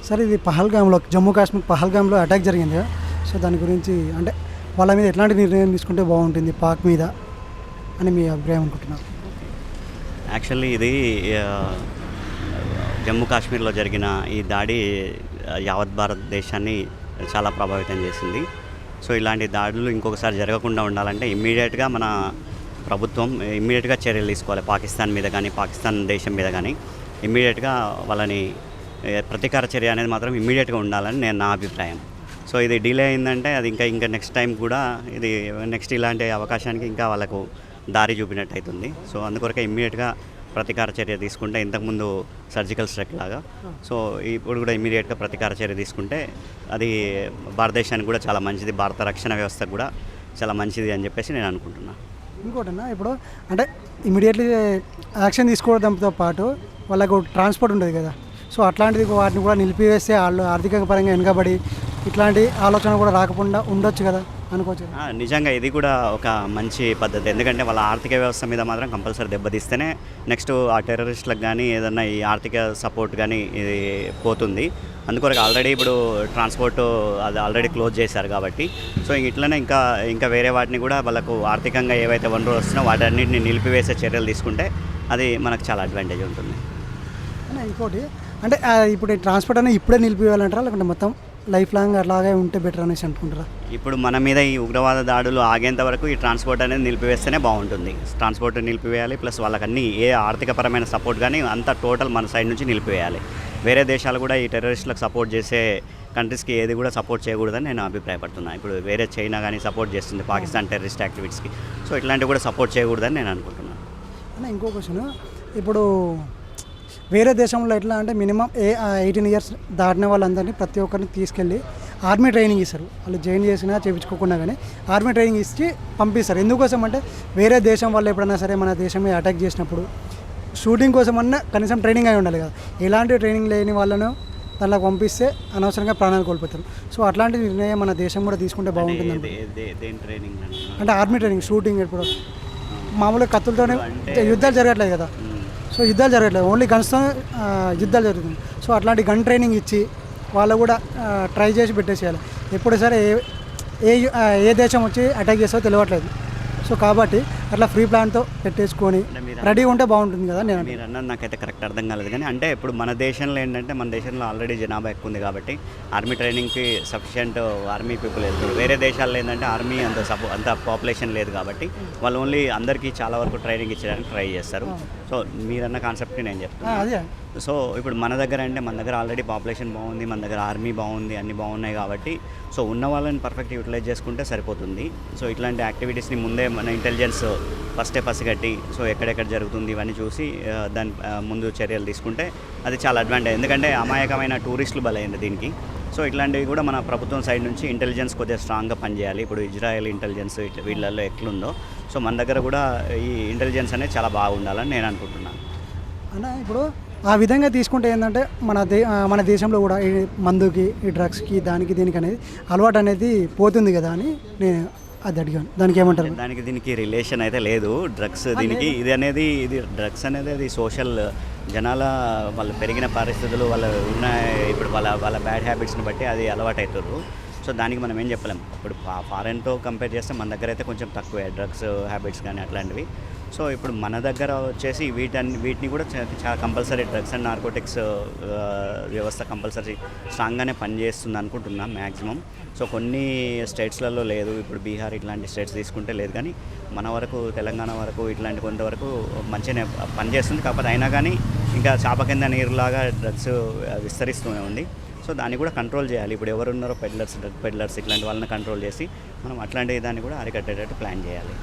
Sir ఇది పహల్గామ్లో Jammu Kashmir పహల్గామ్లో attack జరిగింది కదా. సో దాని గురించి అంటే వాళ్ళ మీద ఎట్లాంటి నిర్ణయం తీసుకుంటే బాగుంటుంది పాక్ మీద అని మీ అభిప్రాయం అనుకుంటున్నారు? యాక్చువల్లీ ఇది జమ్మూ కాశ్మీర్లో జరిగిన ఈ దాడి యావత్ భారతదేశాన్ని చాలా ప్రభావితం చేసింది. సో ఇలాంటి దాడులు ఇంకొకసారి జరగకుండా ఉండాలంటే ఇమ్మీడియట్గా మన ప్రభుత్వం ఇమ్మీడియట్గా చర్యలు తీసుకోవాలి. పాకిస్తాన్ మీద కానీ పాకిస్తాన్ దేశం మీద కానీ ఇమ్మీడియట్గా వాళ్ళని ప్రతీకార చర్య అనేది మాత్రం ఇమ్మీడియట్గా ఉండాలని నా అభిప్రాయం. సో ఇది డిలే అయిందంటే అది ఇంకా నెక్స్ట్ టైం కూడా ఇది నెక్స్ట్ ఇలాంటి అవకాశానికి ఇంకా వాళ్ళకు దారి చూపినట్టు అవుతుంది. సో అందుకొరకే ఇమ్మీడియట్గా ప్రతీకార చర్య తీసుకుంటే ఇంతకుముందు సర్జికల్ స్ట్రైక్ లాగా సో ఇప్పుడు కూడా ఇమ్మీడియట్గా ప్రతీకార చర్య తీసుకుంటే అది భారతదేశానికి కూడా చాలా మంచిది, భారత రక్షణ వ్యవస్థకు కూడా చాలా మంచిది అని చెప్పేసి నేను అనుకుంటున్నాను. ఇంకోటన్నా ఇప్పుడు అంటే ఇమీడియట్లీ యాక్షన్ తీసుకోవడంతో పాటు వాళ్ళకు ట్రాన్స్పోర్ట్ ఉంటుంది కదా. సో అట్లాంటిది వాటిని కూడా నిలిపివేస్తే వాళ్ళు ఆర్థిక పరంగా వెనుకబడి ఇట్లాంటి ఆలోచన కూడా రాకుండా ఉండొచ్చు కదా అనుకోవచ్చు. నిజంగా ఇది కూడా ఒక మంచి పద్ధతి. ఎందుకంటే వాళ్ళ ఆర్థిక వ్యవస్థ మీద మాత్రం కంపల్సరీ దెబ్బతీస్తేనే నెక్స్ట్ ఆ టెర్రరిస్టులకు కానీ ఏదన్నా ఈ ఆర్థిక సపోర్ట్ కానీ ఇది పోతుంది. అందుకొరకు ఆల్రెడీ ఇప్పుడు ట్రాన్స్పోర్ట్ అది ఆల్రెడీ క్లోజ్ చేశారు కాబట్టి సో ఇట్లనే ఇంకా వేరే వాటిని కూడా వాళ్ళకు ఆర్థికంగా ఏవైతే వనరులు వస్తున్నాయో వాటన్నిటిని నిలిపివేసే చర్యలు తీసుకుంటే అది మనకు చాలా అడ్వాంటేజ్ ఉంటుంది. ఇంకోటి అంటే ఇప్పుడు ట్రాన్స్పోర్ట్ అనేది ఇప్పుడే నిలిపివేయాలంటారా లేకుంటే మొత్తం లైఫ్ లాంగ్ అలాగే ఉంటే బెటర్ అనేసి అనుకుంటారా? ఇప్పుడు మన మీద ఈ ఉగ్రవాద దాడులు ఆగేంత వరకు ఈ ట్రాన్స్పోర్ట్ అనేది నిలిపివేస్తేనే బాగుంటుంది. ట్రాన్స్పోర్ట్ నిలిపివేయాలి, ప్లస్ వాళ్ళకన్నీ ఏ ఆర్థికపరమైన సపోర్ట్ కానీ అంతా టోటల్ మన సైడ్ నుంచి నిలిపివేయాలి. వేరే దేశాలు కూడా ఈ టెర్రరిస్టులకు సపోర్ట్ చేసే కంట్రీస్కి ఏది కూడా సపోర్ట్ చేయకూడదని నేను అభిప్రాయపడుతున్నాను. ఇప్పుడు వేరే చైనా కానీ సపోర్ట్ చేస్తుంది పాకిస్తాన్ టెర్రరిస్ట్ యాక్టివిటీస్కి. సో ఇట్లాంటివి కూడా సపోర్ట్ చేయకూడదని నేను అనుకుంటున్నాను. ఇంకో క్వశ్చన్, ఇప్పుడు వేరే దేశంలో ఎట్లా అంటే మినిమం 18 years దాటిన వాళ్ళందరినీ ప్రతి ఒక్కరిని తీసుకెళ్ళి ఆర్మీ ట్రైనింగ్ ఇస్తారు. వాళ్ళు జాయిన్ చేసినా చేయించుకోకుండా కానీ ఆర్మీ ట్రైనింగ్ ఇచ్చి పంపిస్తారు. ఎందుకోసం అంటే వేరే దేశం వాళ్ళు ఎప్పుడైనా సరే మన దేశం మీద అటాక్ చేసినప్పుడు షూటింగ్ కోసం అన్నా కనీసం ట్రైనింగ్ అయి ఉండాలి కదా. ఎలాంటి ట్రైనింగ్ లేని వాళ్ళను దాంట్లో పంపిస్తే అనవసరంగా ప్రాణాలు కోల్పోతారు. సో అట్లాంటి నిర్ణయం మన దేశం కూడా తీసుకుంటే బాగుంటుంది. అంటే ఆర్మీ ట్రైనింగ్ షూటింగ్ ఇప్పుడు మామూలుగా కత్తులతోనే యుద్ధాలు జరగట్లేదు కదా. సో యుద్ధాలు జరగట్లేదు, ఓన్లీ గన్స్తో యుద్ధాలు జరుగుతుంది. సో అట్లాంటి గన్ ట్రైనింగ్ ఇచ్చి వాళ్ళు కూడా ట్రై చేసి పెట్టేసేయాలి. ఎప్పుడు సరే ఏ దేశం వచ్చి అటాక్ చేస్తారో తెలియట్లేదు. సో కాబట్టి అట్లా ఫ్రీ ప్లాన్తో పెట్టేసుకొని రెడీగా ఉంటే బాగుంటుంది కదా. మీరు అన్నది నాకైతే కరెక్ట్ అర్థం కాలేదు కానీ అంటే ఇప్పుడు మన దేశంలో ఏంటంటే మన దేశంలో ఆల్రెడీ జనాభా ఎక్కువ ఉంది కాబట్టి ఆర్మీ ట్రైనింగ్కి సఫిషియెంట్ ఆర్మీ పీపుల్ వెళ్తారు. వేరే దేశాల్లో ఏంటంటే ఆర్మీ అంత పాపులేషన్ లేదు కాబట్టి వాళ్ళు ఓన్లీ అందరికీ చాలా వరకు ట్రైనింగ్ ఇచ్చడానికి ట్రై చేస్తారు. సో మీరన్న కాన్సెప్ట్ని నేను చెప్తాను. సో ఇప్పుడు మన దగ్గర ఆల్రెడీ పాపులేషన్ బాగుంది, మన దగ్గర ఆర్మీ బాగుంది, అన్నీ బాగున్నాయి కాబట్టి సో ఉన్న వాళ్ళని పర్ఫెక్ట్ యూటిలైజ్ చేసుకుంటే సరిపోతుంది. సో ఇట్లాంటి యాక్టివిటీస్ని ముందే మన ఇంటెలిజెన్స్ ఫస్టే పసిగట్టి సో ఎక్కడెక్కడ జరుగుతుంది ఇవన్నీ చూసి దాని ముందు చర్యలు తీసుకుంటే అది చాలా అడ్వాంటేజ్. ఎందుకంటే అమాయకమైన టూరిస్టులు బలైంది దీనికి. సో ఇట్లాంటివి కూడా మన ప్రభుత్వం సైడ్ నుంచి ఇంటెలిజెన్స్ కొద్దిగా స్ట్రాంగ్గా పనిచేయాలి. ఇప్పుడు ఇజ్రాయెల్ ఇంటెలిజెన్స్ వీళ్ళల్లో ఎట్లుందో సో మన దగ్గర కూడా ఈ ఇంటెలిజెన్స్ అనేది చాలా బాగుండాలని నేను అనుకుంటున్నాను. అన్న ఇప్పుడు ఆ విధంగా తీసుకుంటే ఏంటంటే మన దేశంలో కూడా ఈ మందుకి ఈ డ్రగ్స్కి దీనికి అనేది అలవాటు అనేది పోతుంది కదా అని నేను అది అడిగాను. దానికి ఏమంటారు? దీనికి రిలేషన్ అయితే లేదు డ్రగ్స్ దీనికి. ఇది డ్రగ్స్ అనేది అది సోషల్ జనాల వాళ్ళు పెరిగిన పరిస్థితులు వాళ్ళు ఉన్న ఇప్పుడు వాళ్ళ బ్యాడ్ హ్యాబిట్స్ని బట్టి అది అలవాటు అవుతారు. సో దానికి మనం ఏం చెప్పలేము. ఇప్పుడు ఫారెన్తో కంపేర్ చేస్తే మన దగ్గర అయితే కొంచెం తక్కువే డ్రగ్స్ హ్యాబిట్స్ కానీ అట్లాంటివి. సో ఇప్పుడు మన దగ్గర వచ్చేసి వీటిని కూడా చాలా కంపల్సరీ డ్రగ్స్ అండ్ నార్కోటిక్స్ వ్యవస్థ కంపల్సరీ స్ట్రాంగ్గానే పనిచేస్తుంది అనుకుంటున్నాం మ్యాక్సిమం. సో కొన్ని స్టేట్స్లలో లేదు, ఇప్పుడు బీహార్ ఇట్లాంటి స్టేట్స్ తీసుకుంటే లేదు, కానీ మన వరకు తెలంగాణ వరకు ఇట్లాంటి కొంతవరకు మంచిగానే పనిచేస్తుంది. కాకపోతే అయినా కానీ ఇంకా చాప కింద నీరులాగా డ్రగ్స్ విస్తరిస్తూనే ఉంది. సో దాన్ని కూడా కంట్రోల్ చేయాలి. ఇప్పుడు ఎవరున్నారో డ్రగ్ పెడ్లర్స్ ఇట్లాంటి వాళ్ళని కంట్రోల్ చేసి మనం అట్లాంటి దాన్ని కూడా అరికట్టేటట్టు ప్లాన్ చేయాలి.